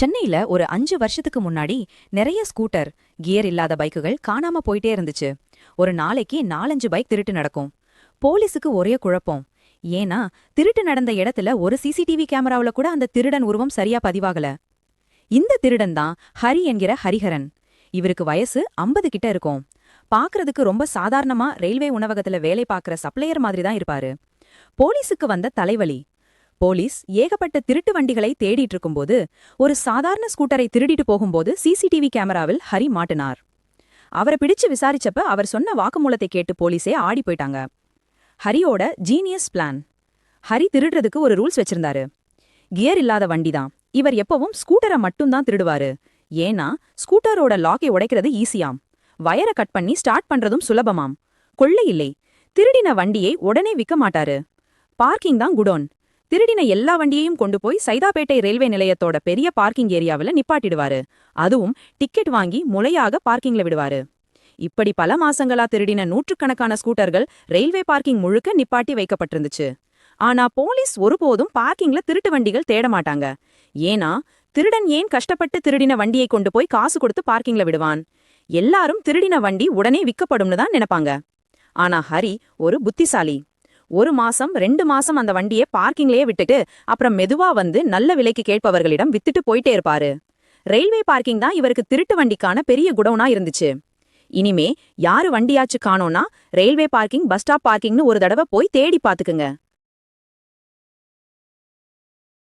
சென்னையில ஒரு 5 வருஷத்துக்கு முன்னாடி நிறைய ஸ்கூட்டர், கியர் இல்லாத பைக்குகள் காணாம போயிட்டே இருந்துச்சு. ஒரு நாளைக்கு 4-5 பைக் திருட்டு நடக்கும். போலீஸுக்கு ஒரே குழப்பம். ஏன்னா திருட்டு நடந்த இடத்துல ஒரு சிசிடிவி கேமராவுல கூட அந்த திருடன் உருவம் சரியா பதிவாகல. இந்த திருடன் தான் ஹரி என்கிற ஹரிஹரன். இவருக்கு வயசு 50 கிட்ட இருக்கும். பாக்குறதுக்கு ரொம்ப சாதாரணமா ரயில்வே உணவகத்துல வேலை பார்க்கற சப்ளையர் மாதிரி தான் இருப்பாரு. போலீஸுக்கு வந்த தலைவலி. போலீஸ் ஏகப்பட்ட திருட்டு வண்டிகளை தேடிட்டு இருக்கும்போது ஒரு சாதாரண ஸ்கூட்டரை திருடிட்டு போகும்போது சிசிடிவி கேமராவில் ஹரி மாட்டினார். அவரை பிடிச்சு விசாரிச்சப்ப அவர் சொன்ன வாக்குமூலத்தை கேட்டு போலீஸே ஆடி போயிட்டாங்க. ஹரியோட ஜீனியஸ் பிளான். ஹரி திருடுறதுக்கு ஒரு ரூல்ஸ் வச்சிருந்தாரு. கியர் இல்லாத வண்டிதான். இவர் எப்பவும் ஸ்கூட்டரை மட்டும்தான் திருடுவாரு. ஏன்னா ஸ்கூட்டரோட லாக்கை உடைக்கிறது ஈஸியாம். வயரை கட் பண்ணி ஸ்டார்ட் பண்றதும் சுலபமாம். கொள்ளை இல்லை. திருடின வண்டியை உடனே விற்க மாட்டாரு. பார்க்கிங் தான் குடோன். திருடின எல்லா வண்டியையும் கொண்டு போய் சைதாப்பேட்டை ரயில்வே நிலையத்தோட பெரிய பார்க்கிங் ஏரியாவில் நிப்பாட்டிடுவாரு. அதுவும் டிக்கெட் வாங்கி முறையாக பார்க்கிங்ல விடுவாரு. இப்படி பல மாசங்களா திருடின நூற்றுக்கணக்கான ஸ்கூட்டர்கள் ரயில்வே பார்க்கிங் முழுக்க நிப்பாட்டி வைக்கப்பட்டிருந்துச்சு. ஆனா போலீஸ் ஒருபோதும் பார்க்கிங்ல திருட்டு வண்டிகள் தேட மாட்டாங்க. ஏன்னா திருடன் ஏன் கஷ்டப்பட்டு திருடின வண்டியை கொண்டு போய் காசு கொடுத்து பார்க்கிங்ல விடுவான்? எல்லாரும் திருடின வண்டி உடனே விற்கப்படும்னு தான் நினைப்பாங்க. ஆனா ஹரி ஒரு புத்திசாலி. 1 மாசம் 2 மாசம் அந்த வண்டியை பார்க்கிங்லயே விட்டுட்டு அப்புறம் மெதுவா வந்து நல்ல விலைக்கு கேட்பவர்களிடம் வித்துட்டு போயிட்டே இருப்பாரு. ரயில்வே பார்க்கிங் தான் இவருக்கு திருட்டு வண்டிக்கான பெரிய குடோனா இருந்துச்சு. இனிமே யாரு வண்டியாச்சு காணோம்னா ரயில்வே பார்க்கிங், பஸ் ஸ்டாப் பார்க்கிங்னு ஒரு தடவை போய் தேடி பாத்துக்குங்க.